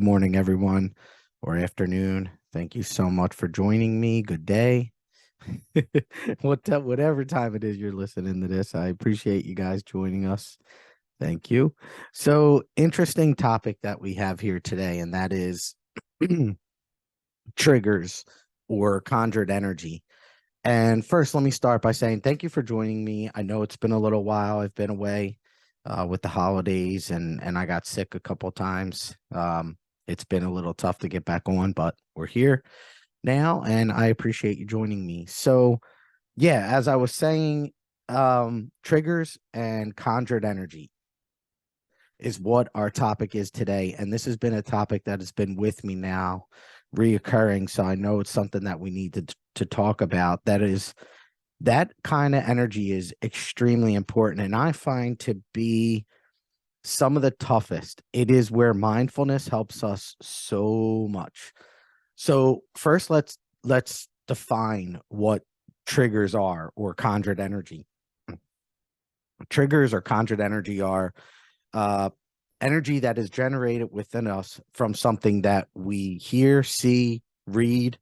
Good morning, everyone, or afternoon. Thank you so much for joining me. Good day. Whatever time it is you're listening to this, I appreciate you guys joining us. Thank you. So, interesting topic that we have here today, and that is triggers or conjured energy. And first, let me start by saying thank you for joining me. I know it's been a little while. I've been away with the holidays, and I got sick a couple times. It's been a little tough to get back on, but we're here now, and I appreciate you joining me. So, yeah, as I was saying, triggers and conjured energy is what our topic is today. And this has been a topic that has been with me now, reoccurring. So I know it's something that we need to talk about. That kind of energy is extremely important. And I find to be some of the toughest. It is where mindfulness helps us so much. So first, let's define what triggers are or conjured energy. Triggers or conjured energy are energy that is generated within us from something that we hear, see, read,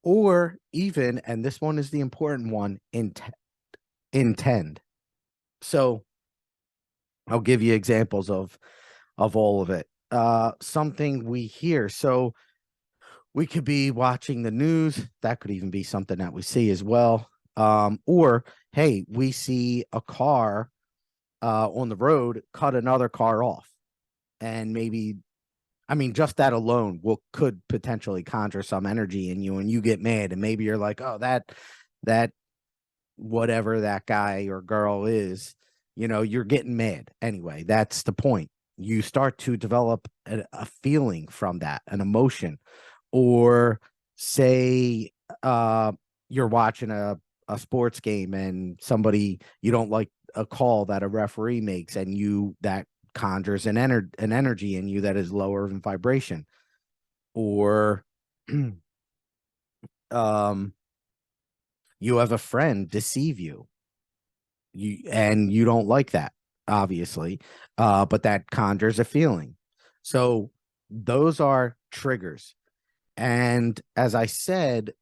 or even, and this one is the important one, intend. So I'll give you examples of all of it. Something we hear. So we could be watching the news. That could even be something that we see as well. Or hey, we see a car on the road cut another car off, and maybe, I mean, just that alone could potentially conjure some energy in you, and you get mad, and maybe you're like, oh, that whatever that guy or girl is, you're getting mad anyway. That's the point. You start to develop a feeling from that, an emotion. Or say you're watching a sports game, and you don't like a call that a referee makes, and that conjures an energy in you that is lower in vibration. Or you have a friend deceive you, and you don't like that, obviously, but that conjures a feeling. So those are triggers. And as I said,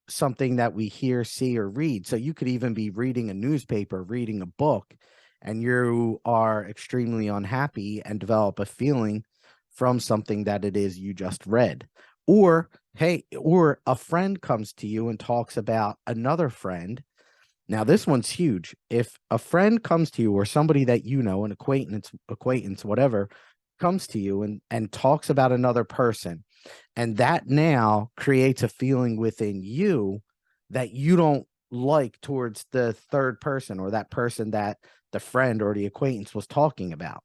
something that we hear, see, or read. So you could even be reading a newspaper, reading a book, and you are extremely unhappy and develop a feeling from something that it is you just read. Or, hey, or a friend comes to you and talks about another friend. Now, this one's huge. If a friend comes to you, or somebody that you know, an acquaintance, whatever, comes to you and talks about another person, and that now creates a feeling within you that you don't like towards the third person, or that person that the friend or the acquaintance was talking about.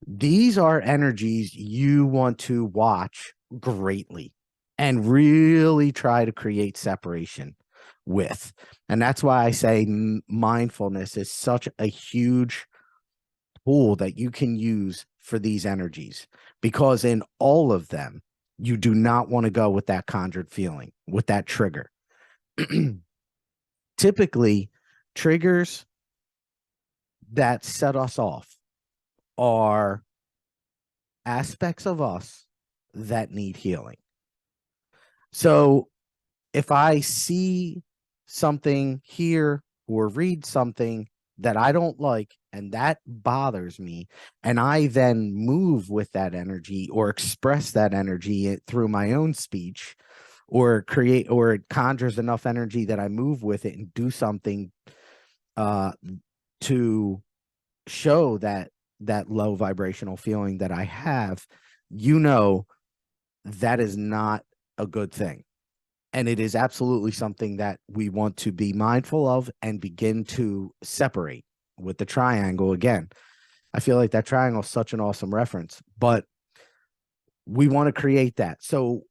These are energies you want to watch greatly and really try to create separation with. And that's why I say mindfulness is such a huge tool that you can use for these energies, because in all of them, you do not want to go with that conjured feeling, with that trigger. Typically, triggers that set us off are aspects of us that need healing. So if I see something, hear, or read something that I don't like, and that bothers me, and I then move with that energy or express that energy through my own speech, or create, or it conjures enough energy that I move with it and do something to show that low vibrational feeling that I have, that is not a good thing. And it is absolutely something that we want to be mindful of and begin to separate with the triangle. Again, I feel like that triangle is such an awesome reference, but we want to create that. So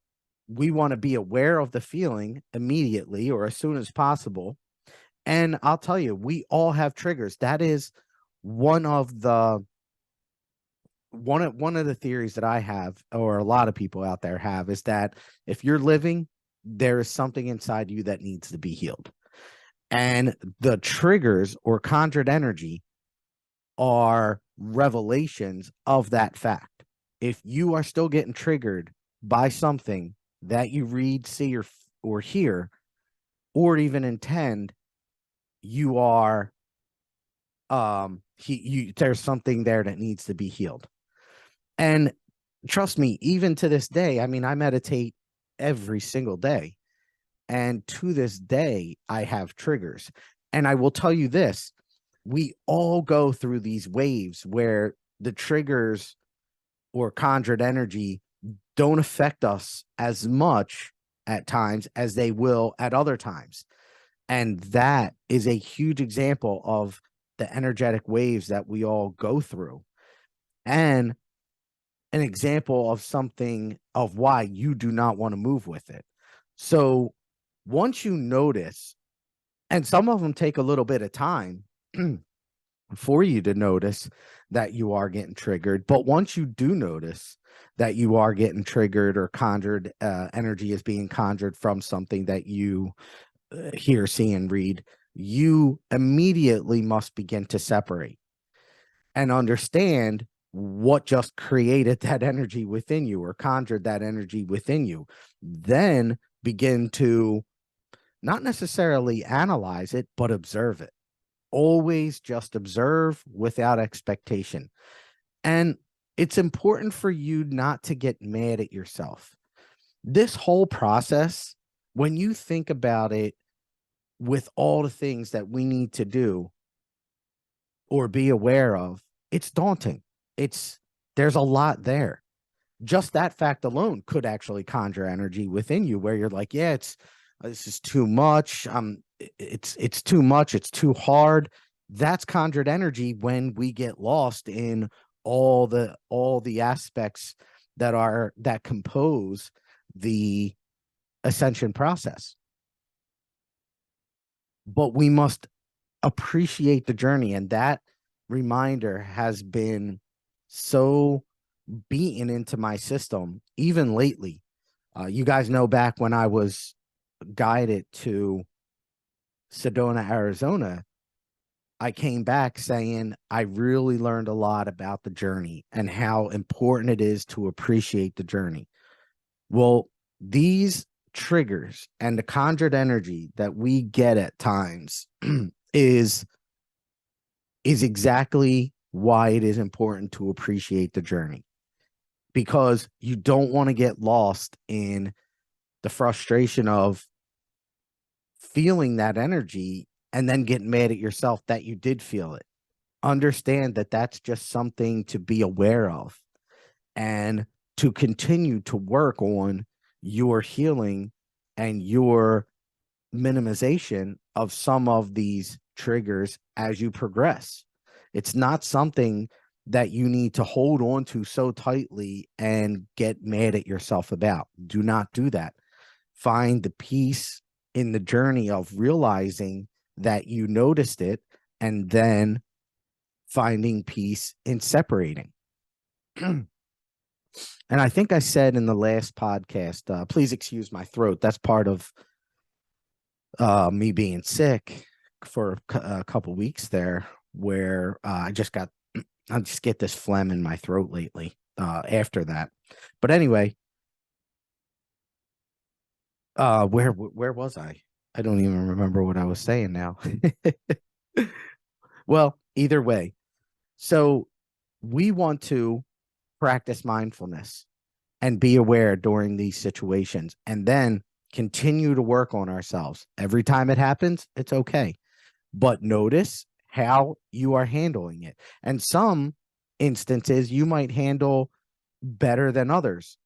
we want to be aware of the feeling immediately or as soon as possible. And I'll tell you, we all have triggers. That is one of the theories that I have, or a lot of people out there have, is that if you're living, there is something inside you that needs to be healed. And the triggers or conjured energy are revelations of that fact. If you are still getting triggered by something that you read, see, or hear, or even intend, you are there's something there that needs to be healed. And trust me, even to this day, I mean, I meditate every single day. And to this day, I have triggers. And I will tell you this, we all go through these waves where the triggers or conjured energy don't affect us as much at times as they will at other times. And that is a huge example of the energetic waves that we all go through, and an example of something of why you do not want to move with it. So once you notice, and some of them take a little bit of time for you to notice that you are getting triggered. But once you do notice that you are getting triggered or conjured, energy is being conjured from something that you hear, see, and read, you immediately must begin to separate and understand what just created that energy within you or conjured that energy within you. Then begin to not necessarily analyze it, but observe it. Always just observe without expectation. And it's important for you not to get mad at yourself. This whole process, when you think about it with all the things that we need to do or be aware of, it's daunting. There's a lot there. Just that fact alone could actually conjure energy within you where you're like, yeah, this is too much. It's too much. It's too hard. That's conjured energy when we get lost in all the aspects that compose the ascension process. But we must appreciate the journey, and that reminder has been so beaten into my system even lately. You guys know back when I was guided to Sedona, Arizona, I came back saying I really learned a lot about the journey and how important it is to appreciate the journey. Well, these triggers and the conjured energy that we get at times is exactly why it is important to appreciate the journey, because you don't want to get lost in the frustration of feeling that energy and then get mad at yourself that you did feel it. Understand that that's just something to be aware of and to continue to work on your healing and your minimization of some of these triggers as you progress. It's not something that you need to hold on to so tightly and get mad at yourself about. Do not do that. Find the peace in the journey of realizing that you noticed it and then finding peace in separating. And I think I said in the last podcast, please excuse my throat. That's part of me being sick for a couple weeks there, where I just get this phlegm in my throat lately after that. But anyway, where was I? I don't even remember what I was saying now. Well, either way, so we want to practice mindfulness and be aware during these situations, and then continue to work on ourselves. Every time it happens, it's okay. But notice how you are handling it. And some instances you might handle better than others.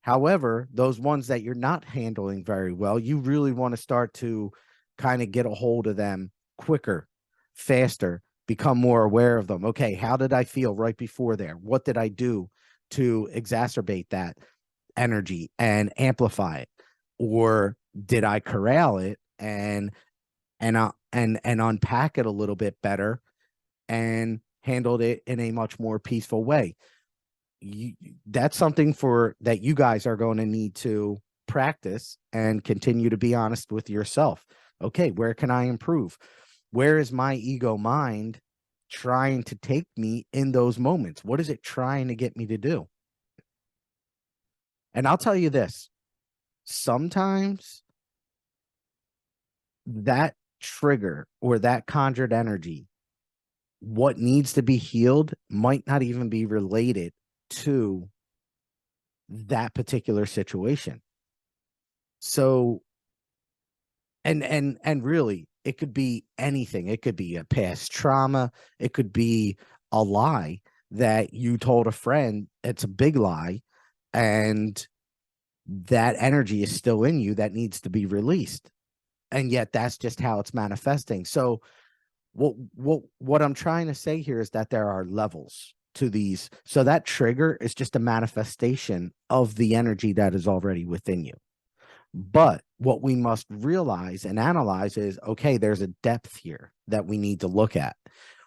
However, those ones that you're not handling very well, you really want to start to kind of get a hold of them quicker, faster, become more aware of them. Okay, how did I feel right before there? What did I do to exacerbate that energy and amplify it? Or did I corral it and unpack it a little bit better and handled it in a much more peaceful way? That's something that you guys are going to need to practice and continue to be honest with yourself. Okay, where can I improve? Where is my ego mind trying to take me in those moments? What is it trying to get me to do? And I'll tell you this, sometimes that trigger or that conjured energy, what needs to be healed might not even be related to that particular situation. So, and really, it could be anything. It could be a past trauma. It could be a lie that you told a friend. It's a big lie, and that energy is still in you that needs to be released. And yet that's just how it's manifesting. So what I'm trying to say here is that there are levels to these. So that trigger is just a manifestation of the energy that is already within you. But what we must realize and analyze is, okay, there's a depth here that we need to look at.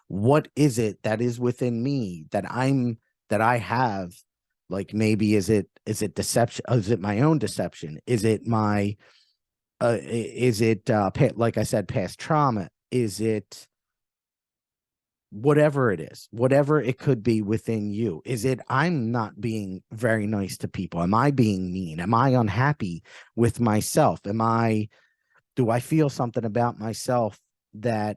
What is it that is within me that I have? Like, maybe is it deception? Is it my own deception? Is it my like I said, past trauma? Is it whatever it is, whatever it could be within you? Is it, I'm not being very nice to people? Am I being mean? Am I unhappy with myself? Do I feel something about myself that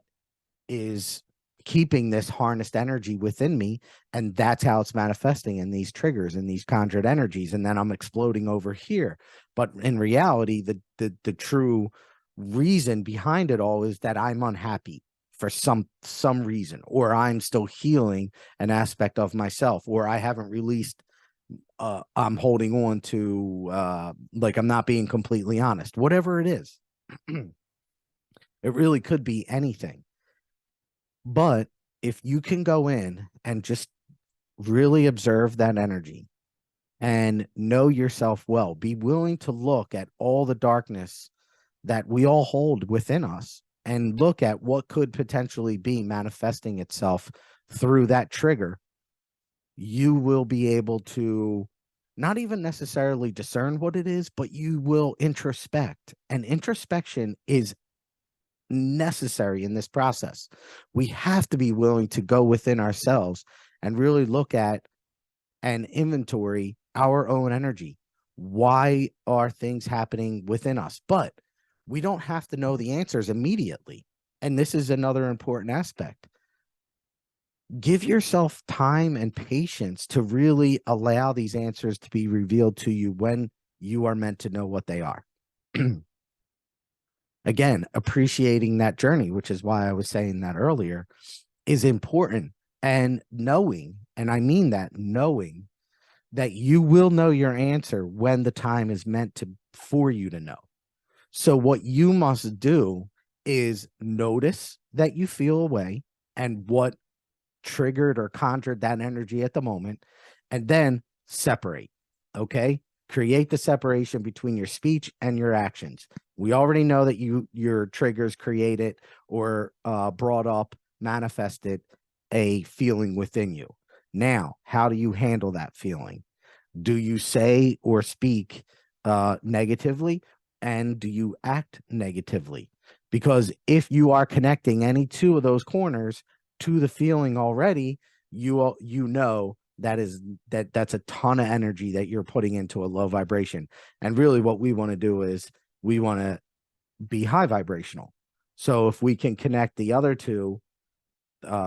is keeping this harnessed energy within me? And that's how it's manifesting in these triggers and these conjured energies. And then I'm exploding over here. But in reality, the true reason behind it all is that I'm unhappy for some reason, or I'm still healing an aspect of myself, or I haven't released, I'm holding on to, like, I'm not being completely honest, whatever it is. It really could be anything. But if you can go in and just really observe that energy and know yourself well, be willing to look at all the darkness that we all hold within us and look at what could potentially be manifesting itself through that trigger, you will be able to not even necessarily discern what it is, but you will introspect. And introspection is necessary in this process. We have to be willing to go within ourselves and really look at and inventory our own energy. Why are things happening within us? But we don't have to know the answers immediately. And this is another important aspect. Give yourself time and patience to really allow these answers to be revealed to you when you are meant to know what they are. Again, appreciating that journey, which is why I was saying that earlier, is important. And knowing, and I mean that, knowing that you will know your answer when the time is meant to for you to know. So what you must do is notice that you feel away and what triggered or conjured that energy at the moment, and then separate. Okay, create the separation between your speech and your actions. We already know that your triggers created or brought up, manifested a feeling within you. Now, how do you handle that feeling? Do you say or speak negatively, and do you act negatively? Because if you are connecting any two of those corners to the feeling already, you know that's a ton of energy that you're putting into a low vibration. And really what we want to do is we want to be high vibrational. So if we can connect the other two,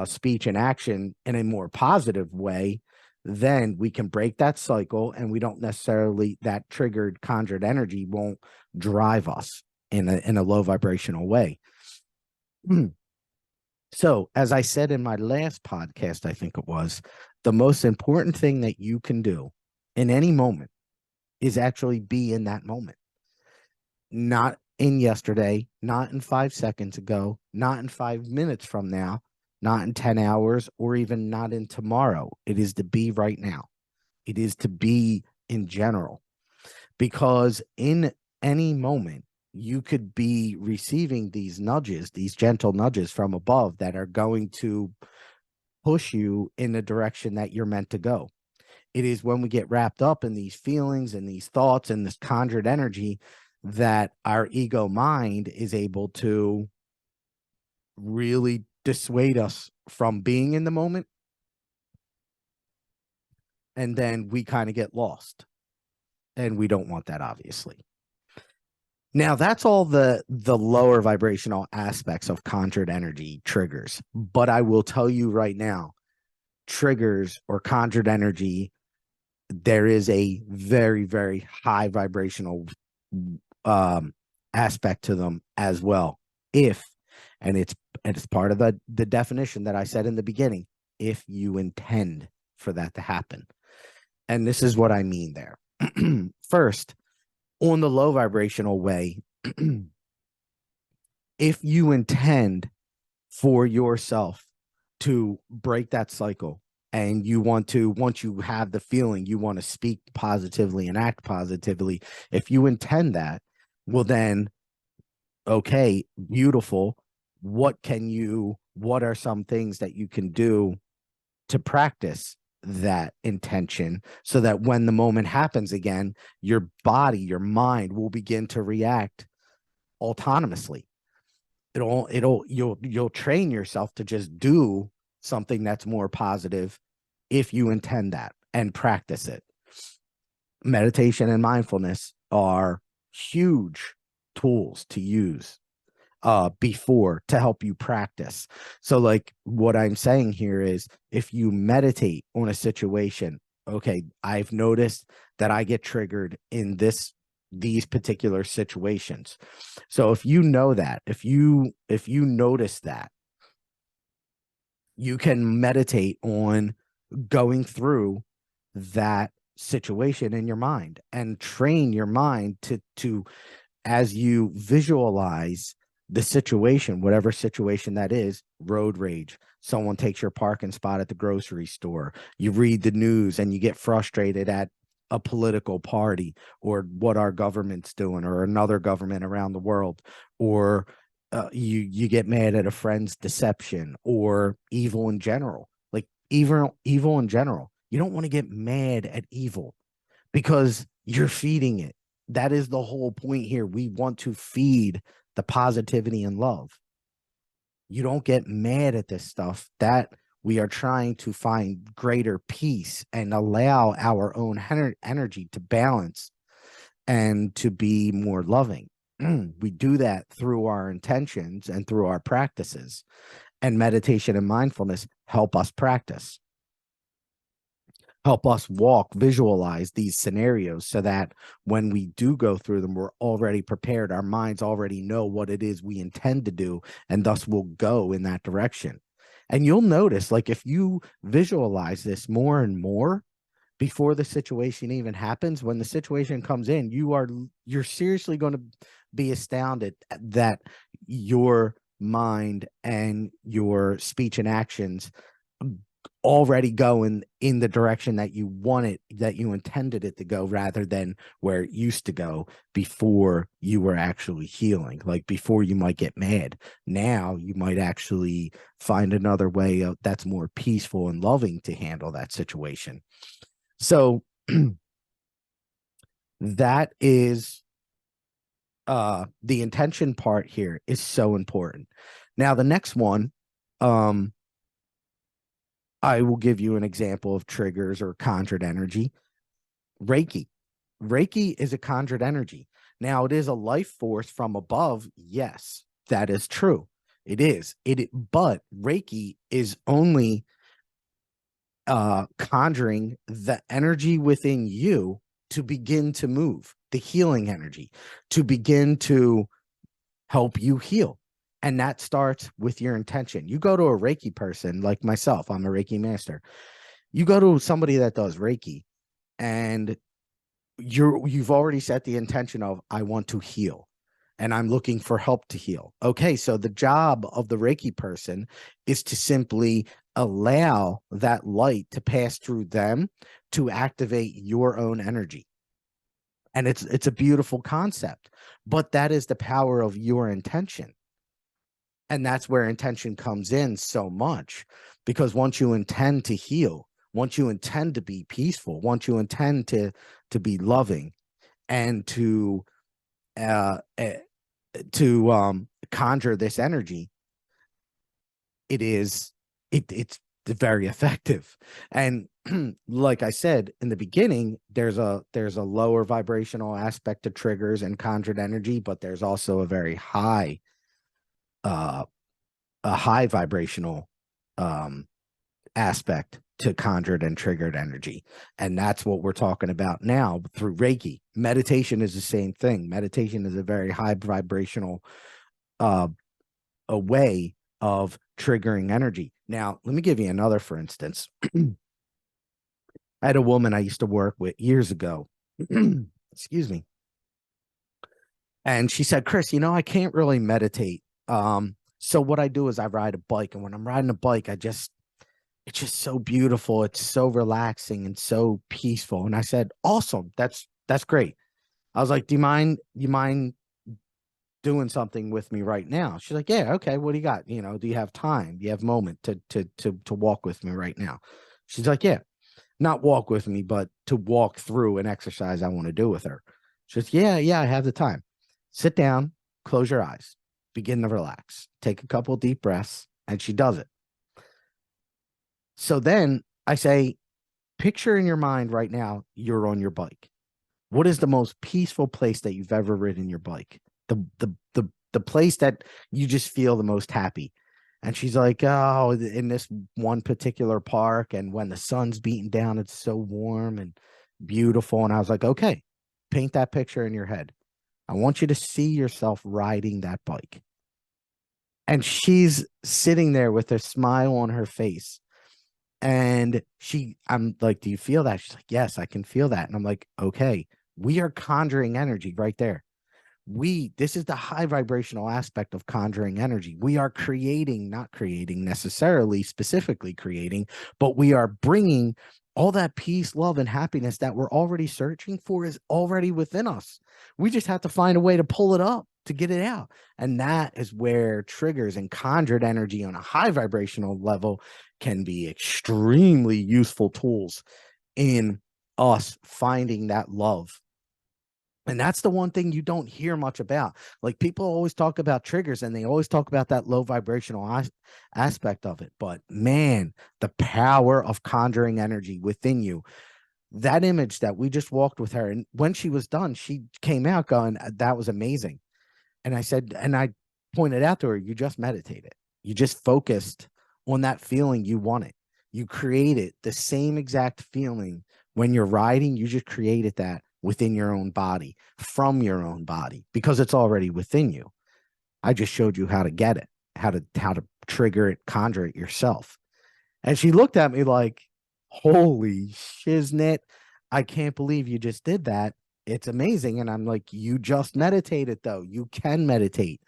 speech and action, in a more positive way, then we can break that cycle, and we don't necessarily, that triggered conjured energy won't drive us in a low vibrational way. So, as I said in my last podcast, I think it was, the most important thing that you can do in any moment is actually be in that moment, not in yesterday, not in 5 seconds ago, not in 5 minutes from now, not in 10 hours, or even not in tomorrow. It is to be right now. It is to be in general, because in any moment, you could be receiving these nudges, these gentle nudges from above that are going to push you in the direction that you're meant to go. It is when we get wrapped up in these feelings and these thoughts and this conjured energy that our ego mind is able to really dissuade us from being in the moment. And then we kind of get lost. And we don't want that, obviously. Now, that's all the lower vibrational aspects of conjured energy triggers. But I will tell you right now, triggers or conjured energy, there is a very, very high vibrational um, aspect to them as well. If, and it's part of the definition that I said in the beginning, if you intend for that to happen. And this is what I mean there. First, on the low vibrational way, if you intend for yourself to break that cycle and you want to, once you have the feeling, you want to speak positively and act positively, if you intend that, well, then, okay, beautiful. What are some things that you can do to practice that intention so that when the moment happens again, your body, your mind will begin to react autonomously. You'll train yourself to just do something that's more positive if you intend that and practice it. Meditation and mindfulness are huge tools to use before to help you practice. So like what I'm saying here is if you meditate on a situation, okay, I've noticed that I get triggered in these particular situations. So if you know that, if you notice that, you can meditate on going through that situation in your mind and train your mind to as you visualize the situation, whatever situation that is, road rage, someone takes your parking spot at the grocery store, you read the news and you get frustrated at a political party or what our government's doing or another government around the world, or you get mad at a friend's deception or evil in general, like evil in general. You don't want to get mad at evil because you're feeding it. That is the whole point here. We want to feed the positivity and love. You don't get mad at this stuff. That we are trying to find greater peace and allow our own energy to balance and to be more loving. We do that through our intentions and through our practices. And meditation and mindfulness help us practice, help us visualize these scenarios so that when we do go through them, we're already prepared. Our minds already know what it is we intend to do, and thus we'll go in that direction. And you'll notice, like, if you visualize this more and more before the situation even happens, when the situation comes in, you're seriously going to be astounded that your mind and your speech and actions already going in the direction that you want it, that you intended it to go, rather than where it used to go before you were actually healing. Like before, you might get mad. Now you might actually find another way that's more peaceful and loving to handle that situation. So that is the intention part here is so important. Now the next one, I will give you an example of triggers or conjured energy. Reiki. Reiki is a conjured energy. Now, it is a life force from above. Yes, that is true. It is. But Reiki is only conjuring the energy within you to begin to move, the healing energy, to begin to help you heal. And that starts with your intention. You go to a Reiki person like myself, I'm a Reiki master. You go to somebody that does Reiki and you've already set the intention of, I want to heal and I'm looking for help to heal. Okay, so the job of the Reiki person is to simply allow that light to pass through them to activate your own energy. And it's a beautiful concept, but that is the power of your intention. And that's where intention comes in so much, because once you intend to heal, once you intend to be peaceful, once you intend to be loving and to conjure this energy, it's very effective. And like I said in the beginning, there's a lower vibrational aspect to triggers and conjured energy, but there's also a very high uh a high vibrational um aspect to conjured and triggered energy. And that's what we're talking about now through Reiki. Meditation is the same thing. Meditation is a very high vibrational uh a way of triggering energy. Now, let me give you another, for instance. I had a woman I used to work with years ago. Excuse me. And she said, Chris, I can't really meditate. So what I do is I ride a bike. And when I'm riding a bike, it's just so beautiful. It's so relaxing and so peaceful. And I said, awesome. That's great. I was like, do you mind doing something with me right now? She's like, yeah, okay. What do you got? Do you have time? Do you have a moment to walk with me right now? She's like, yeah, not walk with me, but to walk through an exercise I want to do with her. She says, yeah, I have the time. Sit down, close your eyes, begin to relax, take a couple deep breaths, and she does it. So then I say, picture in your mind right now, you're on your bike. What is the most peaceful place that you've ever ridden your bike? The place that you just feel the most happy. And she's like, oh, in this one particular park, and when the sun's beating down, it's so warm and beautiful. And I was like, okay, paint that picture in your head. I want you to see yourself riding that bike. And she's sitting there with a smile on her face. And I'm like, do you feel that? She's like, yes, I can feel that. And I'm like, okay, we are conjuring energy right there. This is the high vibrational aspect of conjuring energy. We are creating, not creating necessarily, specifically creating, but we are bringing all that peace, love, and happiness that we're already searching for is already within us. We just have to find a way to pull it up, to get it out. And that is where triggers and conjured energy on a high vibrational level can be extremely useful tools in us finding that love. And that's the one thing you don't hear much about. Like, people always talk about triggers and they always talk about that low vibrational aspect of it. But man, the power of conjuring energy within you. That image that we just walked with her, and when she was done, she came out going, that was amazing. And I pointed out to her, you just meditated. You just focused on that feeling you wanted. You created the same exact feeling when you're riding. You just created that within your own body, from your own body, because it's already within you. I just showed you how to get it, how to trigger it, conjure it yourself. And she looked at me like, holy shiznit, I can't believe you just did that. It's amazing. And I'm like, you just meditated, though. You can meditate.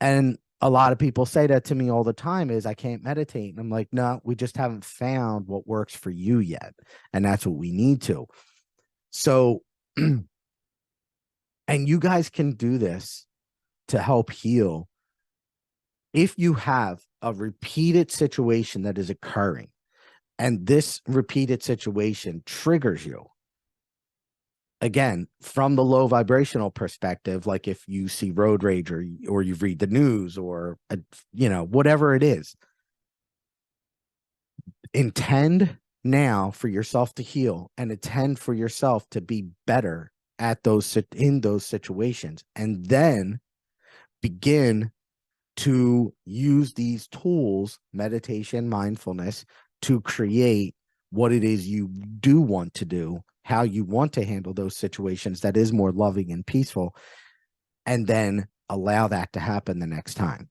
And a lot of people say that to me all the time, is I can't meditate. And I'm like, no, we just haven't found what works for you yet. And that's what we need to. So, and you guys can do this to help heal. If you have a repeated situation that is occurring, and this repeated situation triggers you, again, from the low vibrational perspective, like if you see road rage, or you read the news, or, whatever it is, intend now for yourself to heal, and intend for yourself to be better at in those situations, and then begin to use these tools, meditation, mindfulness, to create what it is you do want to do, how you want to handle those situations that is more loving and peaceful, and then allow that to happen the next time.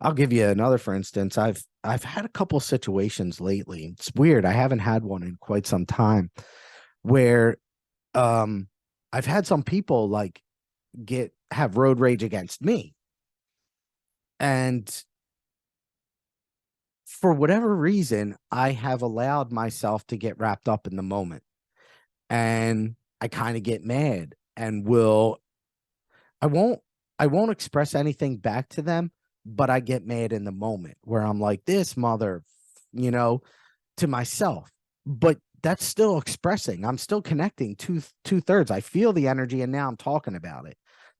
I'll give you another, for instance. I've had a couple situations lately. It's weird. I haven't had one in quite some time, where I've had some people like have road rage against me. And for whatever reason, I have allowed myself to get wrapped up in the moment. And I kind of get mad, and I won't express anything back to them, but I get mad in the moment, where I'm like, this mother, to myself. But that's still expressing. I'm still connecting two-thirds. I feel the energy, and now I'm talking about it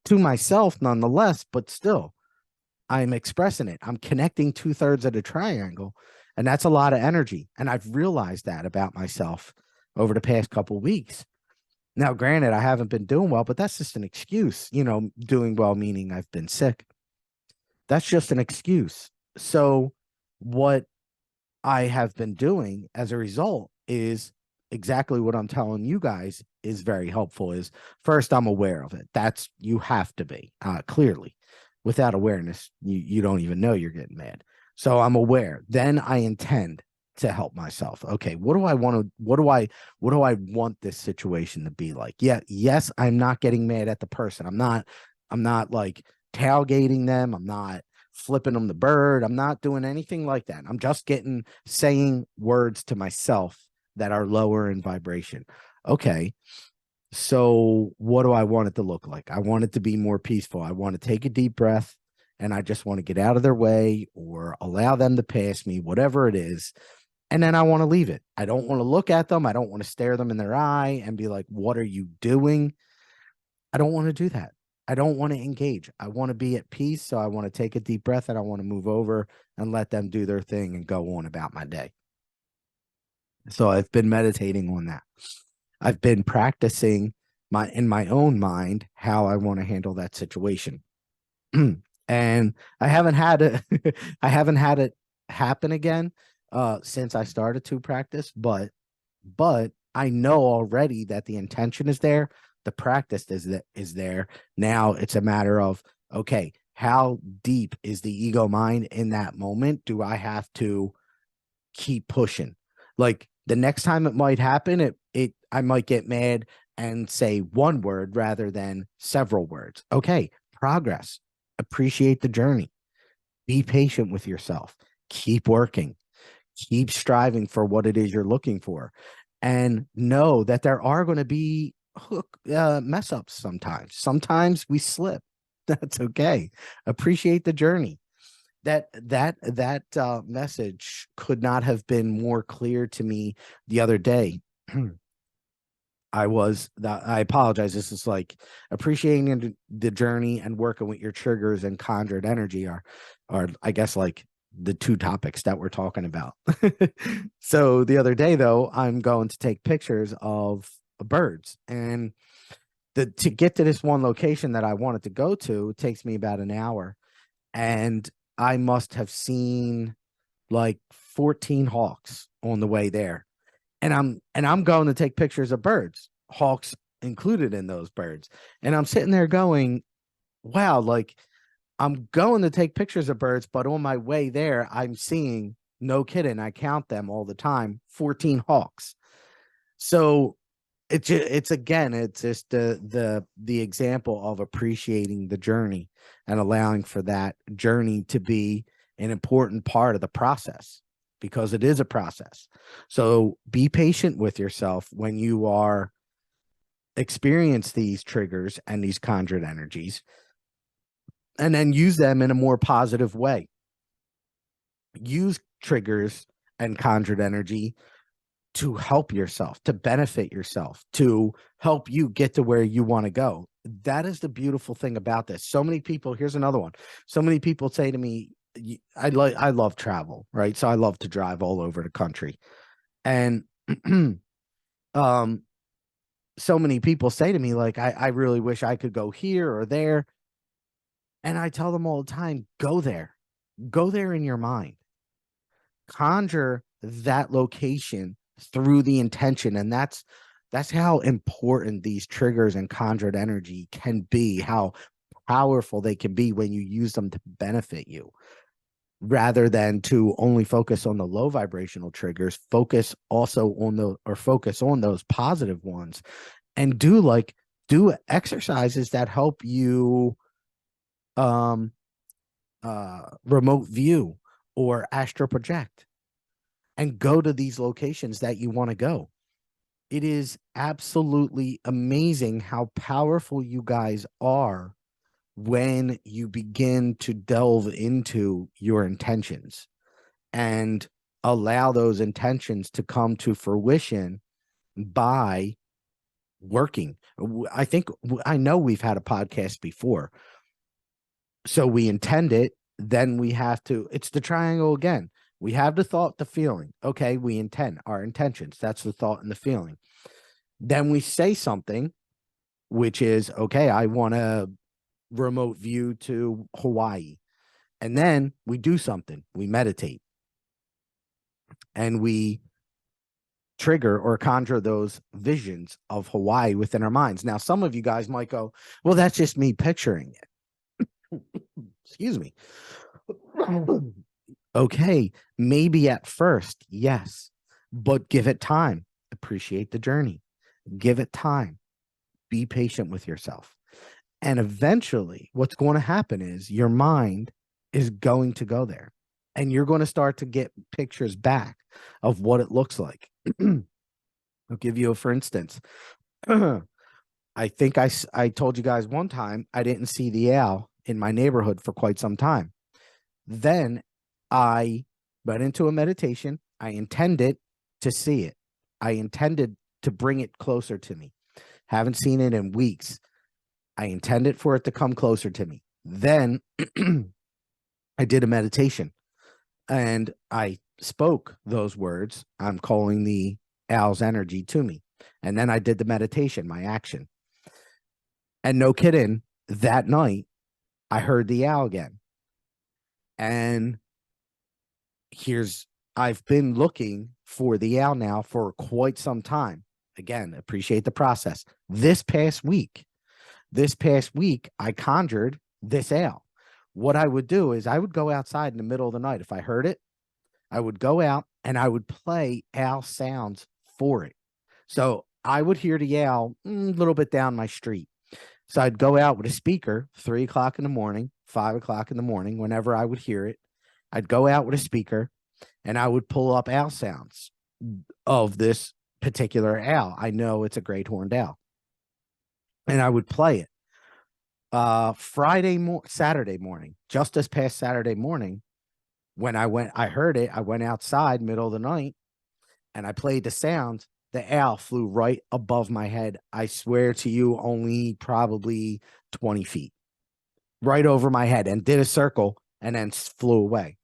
to myself nonetheless, but still. I'm expressing it. I'm connecting 2/3 of the triangle, and that's a lot of energy. And I've realized that about myself over the past couple weeks. Now, granted, I haven't been doing well, but that's just an excuse. Doing well meaning I've been sick. That's just an excuse. So, what I have been doing as a result is exactly what I'm telling you guys is very helpful. Is first, I'm aware of it. That's you have to be clearly. Without awareness, you don't even know you're getting mad. So I'm aware. Then I intend to help myself. Okay, what do I want to? What do I want this situation to be like? Yeah, yes, I'm not getting mad at the person. I'm not. I'm not like tailgating them. I'm not flipping them the bird. I'm not doing anything like that. I'm just saying words to myself that are lower in vibration. Okay. So what do I want it to look like? I want it to be more peaceful. I want to take a deep breath and I just want to get out of their way or allow them to pass me, whatever it is. And then I want to leave it. I don't want to look at them. I don't want to stare them in their eye and be like, what are you doing? I don't want to do that. I don't want to engage. I want to be at peace. So I want to take a deep breath and I want to move over and let them do their thing and go on about my day. So I've been meditating on that. I've been practicing in my own mind how I want to handle that situation. And I haven't had it I haven't had it happen again since I started to practice, but I know already that the intention is there, the practice is there. Now it's a matter of, okay, how deep is the ego mind in that moment? Do I have to keep pushing? Like the next time it might happen, I might get mad and say one word rather than several words. Okay, progress. Appreciate the journey. Be patient with yourself. Keep working. Keep striving for what it is you're looking for. And know that there are going to be mess ups sometimes. Sometimes we slip. That's okay. Appreciate the journey. That message could not have been more clear to me the other day. I apologize. This is like appreciating the journey and working with your triggers and conjured energy are I guess like the two topics that we're talking about. So the other day though, I'm going to take pictures of birds, and to get to this one location that I wanted to go to, it takes me about an hour, and I must have seen like 14 hawks on the way there. And I'm going to take pictures of birds, hawks included in those birds. And I'm sitting there going, wow, like I'm going to take pictures of birds, but on my way there, I'm seeing, no kidding, I count them all the time, 14 hawks. So it's again, it's just the example of appreciating the journey and allowing for that journey to be an important part of the process, because it is a process. So be patient with yourself when you are experience these triggers and these conjured energies, and then use them in a more positive way. Use triggers and conjured energy to help yourself, to benefit yourself, to help you get to where you want to go. That is the beautiful thing about this. So many people, here's another one. So many people say to me, I love travel, right? So I love to drive all over the country. And so many people say to me, like, I really wish I could go here or there. And I tell them all the time, go there in your mind, conjure that location through the intention. And that's how important these triggers and conjured energy can be, how powerful they can be when you use them to benefit you, rather than to only focus on the low vibrational triggers. Focus on those positive ones, and do exercises that help you remote view or astral project and go to these locations that you want to go. It is absolutely amazing how powerful you guys are when you begin to delve into your intentions and allow those intentions to come to fruition by working. I know we've had a podcast before. So we intend it, then we have to, it's the triangle again. We have the thought, the feeling. Okay, we intend our intentions. That's the thought and the feeling. Then we say something, which is, okay, I want a remote view to Hawaii. And then we do something. We meditate and we trigger or conjure those visions of Hawaii within our minds. Now, some of you guys might go, well, that's just me picturing it. Excuse me. Okay, maybe at first, yes, but give it time. Appreciate the journey. Give it time. Be patient with yourself. And eventually, what's going to happen is your mind is going to go there and you're going to start to get pictures back of what it looks like. I'll give you a for instance. I think I told you guys one time I didn't see the owl in my neighborhood for quite some time. Then I went into a meditation. I intended to see it. I intended to bring it closer to me. Haven't seen it in weeks. I intended for it to come closer to me. Then I did a meditation and I spoke those words. I'm calling the owl's energy to me. And then I did the meditation, my action. And no kidding, that night, I heard the owl again. And I've been looking for the owl now for quite some time. Again, appreciate the process. This past week, I conjured this owl. What I would do is I would go outside in the middle of the night. If I heard it, I would go out and I would play owl sounds for it. So I would hear the owl a little bit down my street. So I'd go out with a speaker, 3 o'clock in the morning, 5 o'clock in the morning, whenever I would hear it. I'd go out with a speaker and I would pull up owl sounds of this particular owl. I know it's a great horned owl. And I would play it. Saturday morning, just this past Saturday morning, when I heard it, I went outside middle of the night and I played the sounds. The owl flew right above my head. I swear to you, only probably 20 feet, right over my head, and did a circle and then flew away.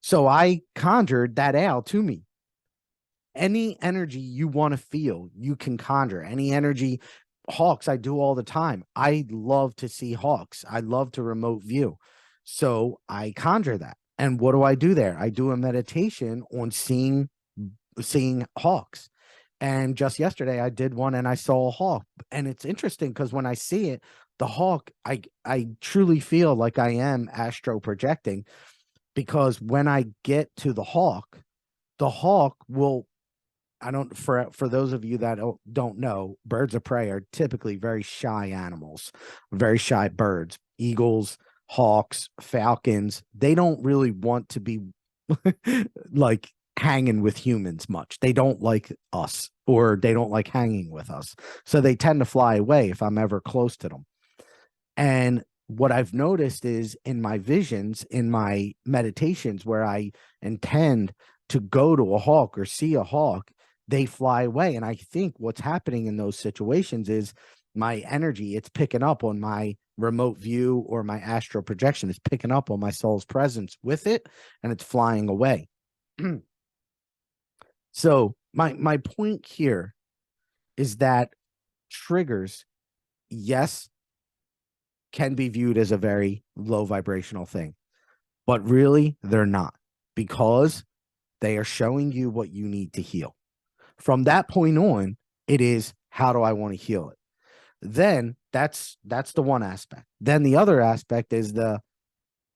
So I conjured that owl to me. Any energy you want to feel, you can conjure. Any energy. Hawks, I do all the time. I love to see hawks. I love to remote view. So I conjure that. And what do I do there? I do a meditation on seeing hawks. And just yesterday I did one and I saw a hawk. And it's interesting because when I see it, the hawk, I truly feel like I am astro projecting, because when I get to the hawk will, for those of you that don't know, birds of prey are typically very shy animals, very shy birds. Eagles, hawks, falcons, they don't really want to be like hanging with humans much. They don't like us, or they don't like hanging with us. So they tend to fly away if I'm ever close to them. And what I've noticed is in my visions, in my meditations, where I intend to go to a hawk or see a hawk, they fly away. And I think what's happening in those situations is my energy, it's picking up on my remote view or my astral projection. It's picking up on my soul's presence with it, and it's flying away. So my point here is that triggers, yes, can be viewed as a very low vibrational thing, but really they're not, because they are showing you what you need to heal. From that point on, it is, how do I want to heal it? Then that's the one aspect. Then the other aspect is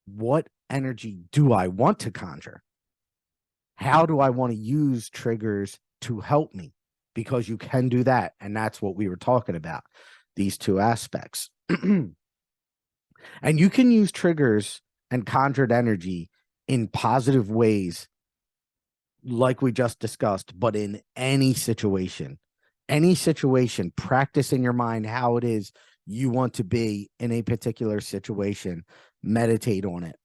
what energy do I want to conjure? How do I want to use triggers to help me? Because you can do that. And that's what we were talking about, these two aspects. And you can use triggers and conjured energy in positive ways, like we just discussed, but in any situation, practice in your mind how it is you want to be in a particular situation. Meditate on it.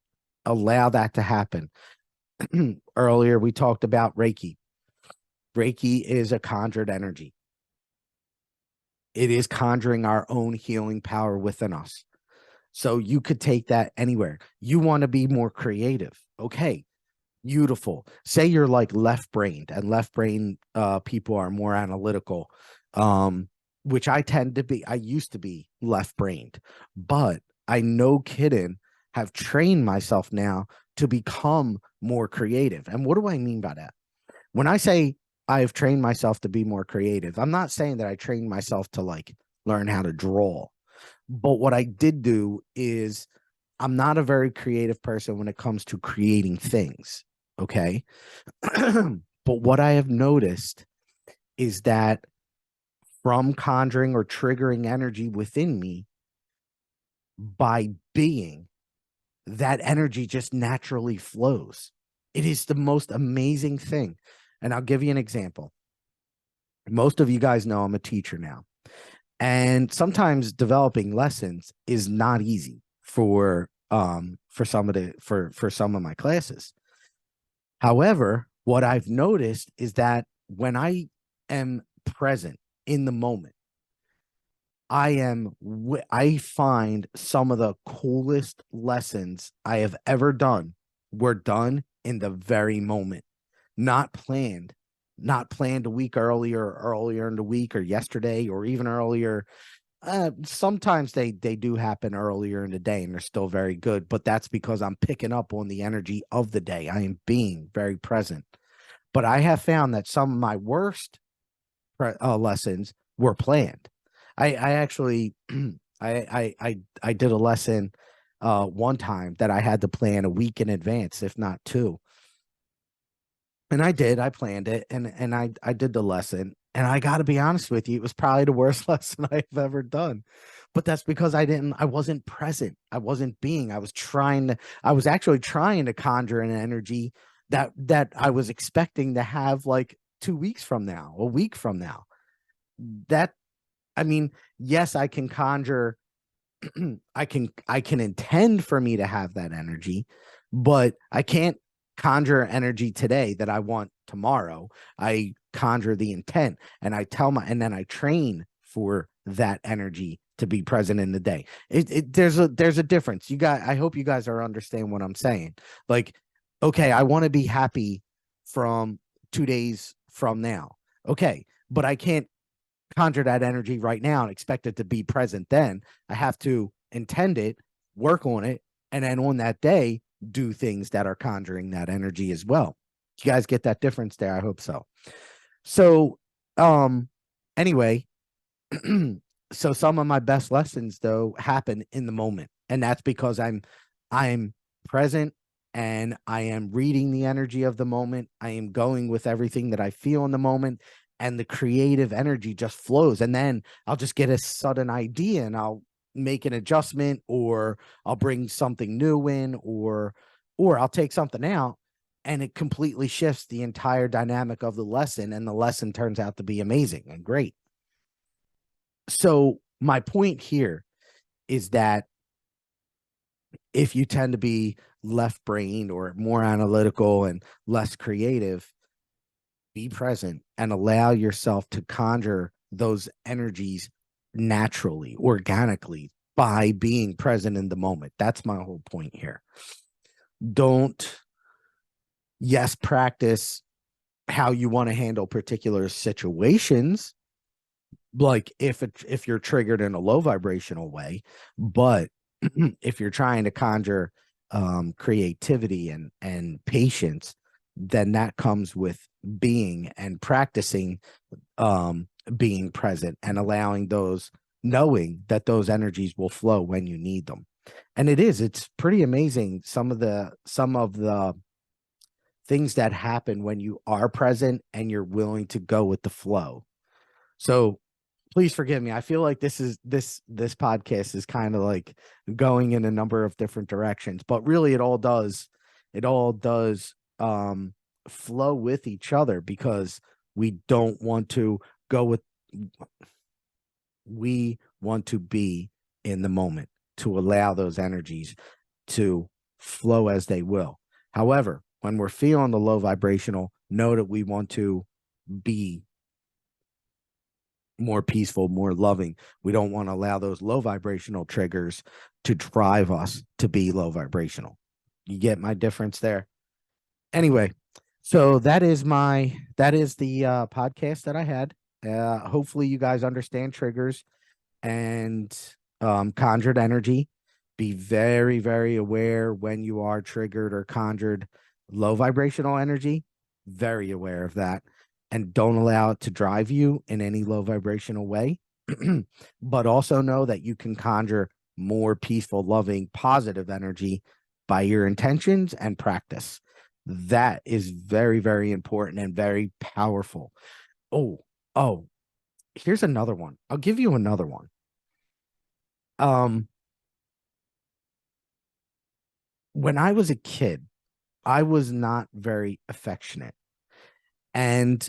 Allow that to happen. Earlier, we talked about Reiki. Reiki is a conjured energy. It is conjuring our own healing power within us. So you could take that anywhere. You want to be more creative. Okay, beautiful. Say you're like left brained, and left brain people are more analytical, which I tend to be. I used to be left brained, but I, no kidding, have trained myself now to become more creative. And what do I mean by that? When I say I've trained myself to be more creative, I'm not saying that I trained myself to like learn how to draw. But what I did do is I'm not a very creative person when it comes to creating things. Okay. But what I have noticed is that from conjuring or triggering energy within me by being, that energy just naturally flows. It is the most amazing thing. And I'll give you an example. Most of you guys know I'm a teacher now. And sometimes developing lessons is not easy for some of my classes. However, what I've noticed is that when I am present in the moment, I find some of the coolest lessons I have ever done were done in the very moment, not planned, not planned a week earlier in the week, or yesterday, or even earlier. Sometimes they do happen earlier in the day and they're still very good, but that's because I'm picking up on the energy of the day. I am being very present. But I have found that some of my worst lessons were planned. I actually I did a lesson one time that I had to plan a week in advance, if not two. And I planned it, and I did the lesson. And I got to be honest with you, it was probably the worst lesson I've ever done. But that's because I wasn't present. I wasn't being. I was actually trying to conjure an energy that I was expecting to have like 2 weeks from now, a week from now. That, I mean, yes, I can conjure, I can intend for me to have that energy, but I can't conjure energy today that I want tomorrow. I conjure the intent, and and then I train for that energy to be present in the day. There's a difference. I hope you guys are understand what I'm saying. Like, okay, I want to be happy from 2 days from now. Okay, but I can't conjure that energy right now and expect it to be present then. I have to intend it, work on it, and then on that day, do things that are conjuring that energy as well. You guys get that difference there? I hope so. So, anyway, so some of my best lessons though happen in the moment, and that's because I'm present, and I am reading the energy of the moment. I am going with everything that I feel in the moment, and the creative energy just flows. And then I'll just get a sudden idea and I'll make an adjustment, or I'll bring something new in, or I'll take something out, and it completely shifts the entire dynamic of the lesson, and the lesson turns out to be amazing and great. So my point here is that if you tend to be left brained or more analytical and less creative, be present and allow yourself to conjure those energies naturally, organically, by being present in the moment. That's my whole point here. Don't, yes, practice how you want to handle particular situations, like if you're triggered in a low vibrational way, but if you're trying to conjure creativity and patience, then that comes with being and practicing being present and allowing those, knowing that those energies will flow when you need them. And it's pretty amazing some of the things that happen when you are present and you're willing to go with the flow. So please forgive me. I feel like this podcast is kind of like going in a number of different directions, but really it all does flow with each other, because we don't want to go with we want to be in the moment to allow those energies to flow as they will. However, when we're feeling the low vibrational, know that we want to be more peaceful, more loving. We don't want to allow those low vibrational triggers to drive us to be low vibrational. You get my difference there? Anyway, so that is the podcast that I had. Hopefully you guys understand triggers and conjured energy. Be very, very aware when you are triggered or conjured low vibrational energy. Very aware of that. And don't allow it to drive you in any low vibrational way. But also know that you can conjure more peaceful, loving, positive energy by your intentions and practice. That is very, very important and very powerful. Oh, oh, here's another one. I'll give you another one. Um, when I was a kid, I was not very affectionate. And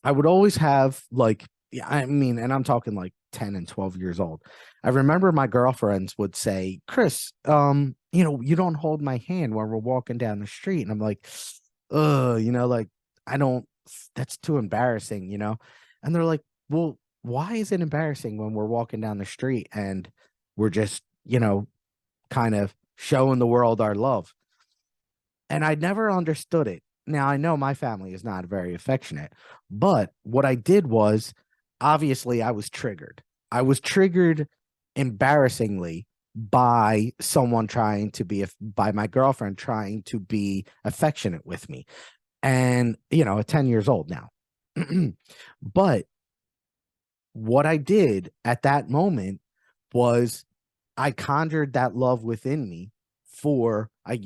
I would always have like, yeah, I mean, and I'm talking like 10 and 12 years old. I remember my girlfriends would say, Chris, you don't hold my hand when we're walking down the street. And I'm like, like, I don't, that's too embarrassing. And they're like, well, why is it embarrassing when we're walking down the street and we're just, kind of showing the world our love? And I never understood it. Now, I know my family is not very affectionate, but what I did was obviously I was triggered. I was triggered embarrassingly by someone by my girlfriend trying to be affectionate with me. And, at 10 years old now. But what I did at that moment was I conjured that love within me I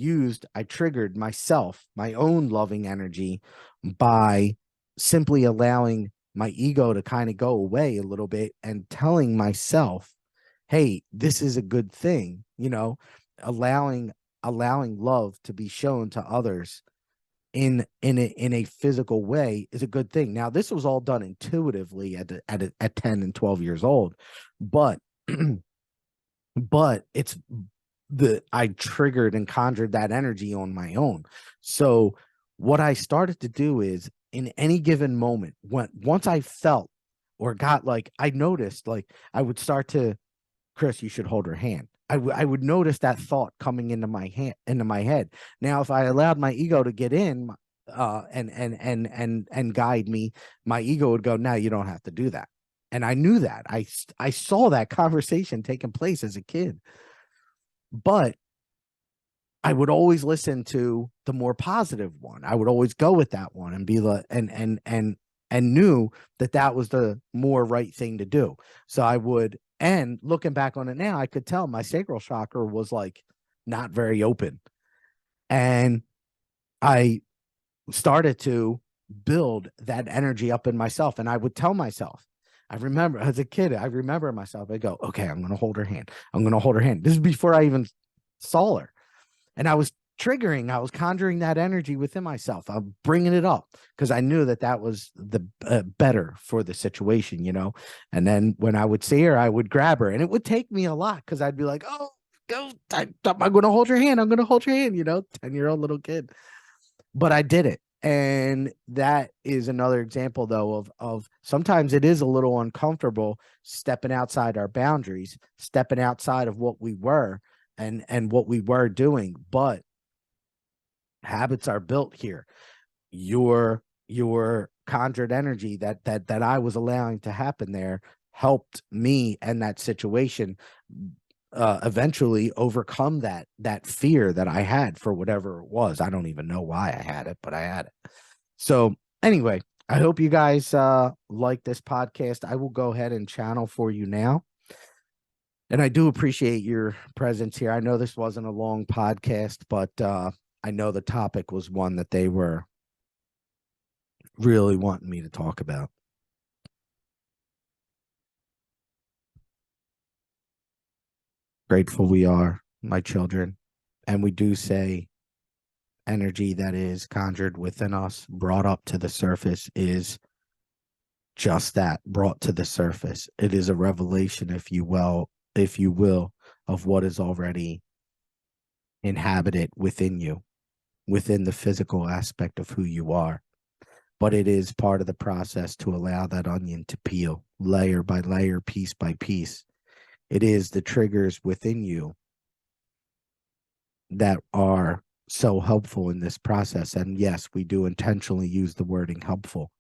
triggered myself, my own loving energy by simply allowing my ego to kind of go away a little bit and telling myself, hey, this is a good thing, allowing love to be shown to others in a physical way is a good thing. Now, this was all done intuitively at 10 and 12 years old, but but I triggered and conjured that energy on my own. So what I started to do is in any given moment, once I felt or got like, I noticed like I would start to, Chris, you should hold her hand. I would notice that thought coming into my head. Now, if I allowed my ego to get in, and guide me, my ego would go, no, you don't have to do that. And I knew that. I saw that conversation taking place as a kid, but I would always listen to the more positive one. I would always go with that one and be like, and knew that was the more right thing to do. So I would, and looking back on it now, I could tell my sacral chakra was like not very open. And I started to build that energy up in myself. And I would tell myself, I remember as a kid, I remember myself, I go, okay, I'm going to hold her hand. I'm going to hold her hand. This is before I even saw her. And I was conjuring that energy within myself. I'm bringing it up because I knew that was the better for the situation, And then when I would see her, I would grab her, and it would take me a lot because I'd be like, oh, go, I'm going to hold your hand. I'm going to hold your hand, 10-year-old little kid. But I did it. And that is another example, though, of sometimes it is a little uncomfortable stepping outside our boundaries, stepping outside of what we were and what we were doing. But habits are built here. Your conjured energy that I was allowing to happen there helped me and that situation eventually overcome that fear that I had for whatever it was. I don't even know why I had it, but I had it. So anyway, I hope you guys like this podcast. I will go ahead and channel for you now. And I do appreciate your presence here. I know this wasn't a long podcast, but I know the topic was one that they were really wanting me to talk about. Grateful we are, my children. And we do say energy that is conjured within us, brought up to the surface, is just that, brought to the surface. It is a revelation, if you will, of what is already inhabited within you, within the physical aspect of who you are. but it is part of the process to allow that onion to peel layer by layer, piece by piece. It is the triggers within you that are so helpful in this process. And yes, we do intentionally use the wording helpful,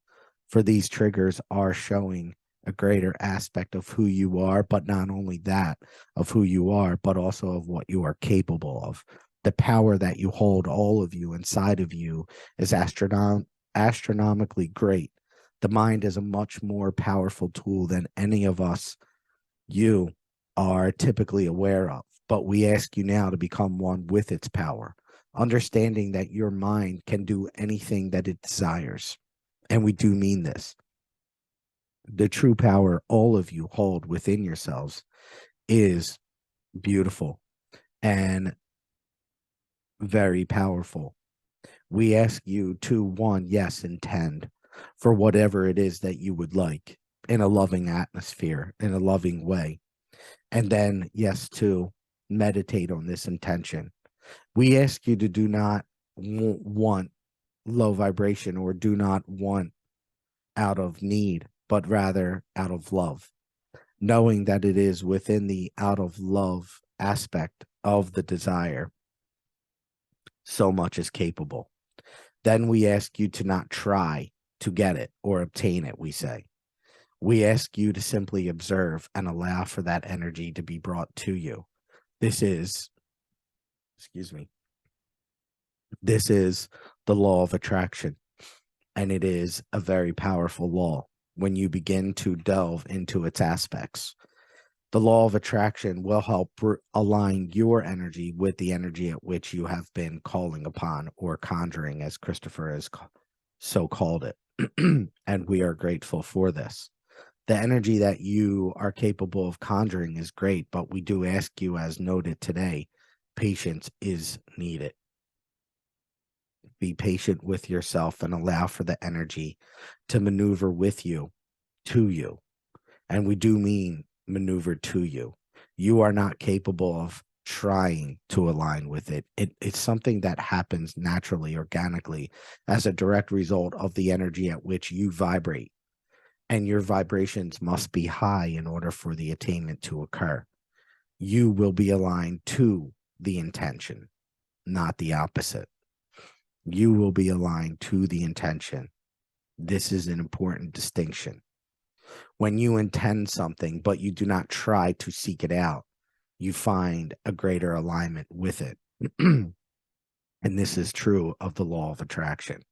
for these triggers are showing a greater aspect of who you are, but not only that of who you are, but also of what you are capable of. The power that you hold, all of you inside of you, is astronomically great. The mind is a much more powerful tool than any of us, you, are typically aware of. But we ask you now to become one with its power, understanding that your mind can do anything that it desires. And we do mean this. The true power all of you hold within yourselves is beautiful and very powerful. We ask you to, one, yes, intend for whatever it is that you would like in a loving atmosphere, in a loving way. And then, yes, to meditate on this intention. We ask you to do not want low vibration, or do not want out of need, but rather out of love, knowing that it is within the out of love aspect of the desire so much is capable. Then we ask you to not try to get it or obtain it, we say. We ask you to simply observe and allow for that energy to be brought to you. This is, this is the law of attraction, and it is a very powerful law when you begin to delve into its aspects. The law of attraction will help align your energy with the energy at which you have been calling upon, or conjuring, as Christopher has so called it. And we are grateful for this. The energy that you are capable of conjuring is great, but we do ask you, as noted today, patience is needed. Be patient with yourself and allow for the energy to maneuver with you, to you. And we do mean maneuver to you. You are not capable of trying to align with it. It's something that happens naturally, organically, as a direct result of the energy at which you vibrate. And your vibrations must be high in order for the attainment to occur. You will be aligned to the intention, not the opposite. You will be aligned to the intention. This is an important distinction. When you intend something, but you do not try to seek it out, you find a greater alignment with it. And this is true of the law of attraction.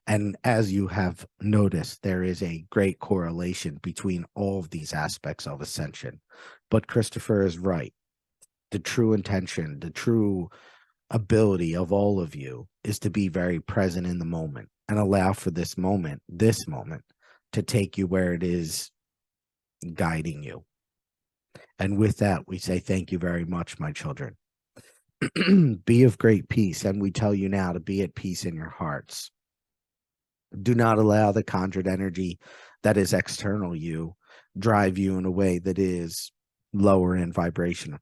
And as you have noticed, there is a great correlation between all of these aspects of ascension. But Christopher is right. The true intention, the true ability of all of you is to be very present in the moment and allow for this moment, to take you where it is guiding you. And with that, we say thank you very much, my children. Be of great peace, and we tell you now to be at peace in your hearts. Do not allow the conjured energy that is external you drive you in a way that is lower in vibration.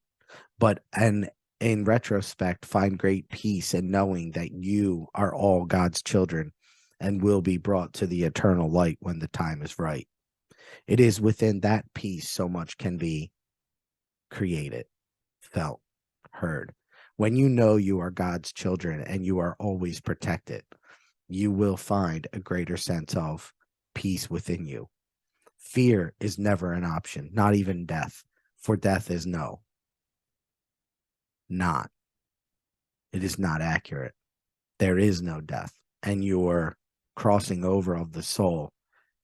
But in retrospect, find great peace in knowing that you are all God's children and will be brought to the eternal light when the time is right. It is within that peace so much can be created, felt, heard. When you know you are God's children and you are always protected, you will find a greater sense of peace within you. Fear is never an option, not even death, for death is no. Not. It is not accurate. There is no death, and your crossing over of the soul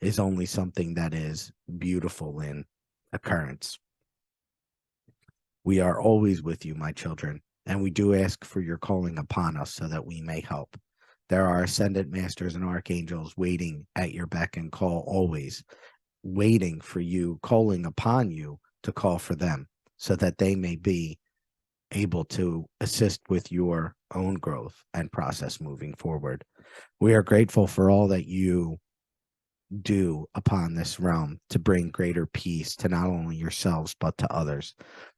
is only something that is beautiful in occurrence. We are always with you, my children, and we do ask for your calling upon us so that we may help. There are ascendant masters and archangels waiting at your beck and call, always waiting for you, calling upon you to call for them so that they may be able to assist with your own growth and process moving forward. We are grateful for all that you do upon this realm to bring greater peace to not only yourselves, but to others.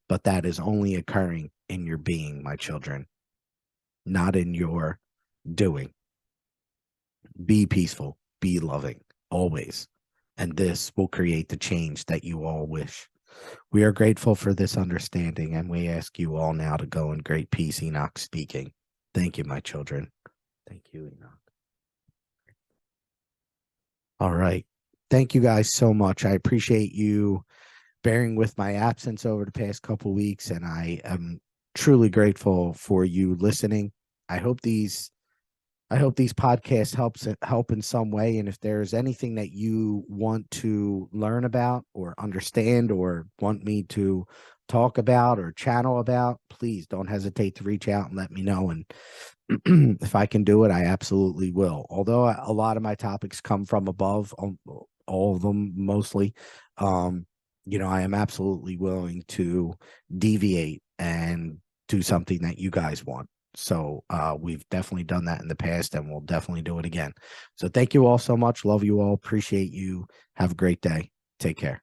But that is only occurring in your being, my children, not in your doing. Be peaceful. be loving always. And this will create the change that you all wish. We are grateful for this understanding, and we ask you all now to go in great peace. Enoch speaking. Thank you, my children. Thank you, Enoch. All right. Thank you guys so much. I appreciate you bearing with my absence over the past couple weeks, and I am truly grateful for you listening. I hope these podcasts help in some way. And if there's anything that you want to learn about or understand or want me to talk about or channel about, please don't hesitate to reach out and let me know. And if I can do it, I absolutely will. Although a lot of my topics come from above, all of them mostly, I am absolutely willing to deviate and do something that you guys want. So we've definitely done that in the past, and we'll definitely do it again. So thank you all so much. Love you all. Appreciate you. Have a great day. Take care.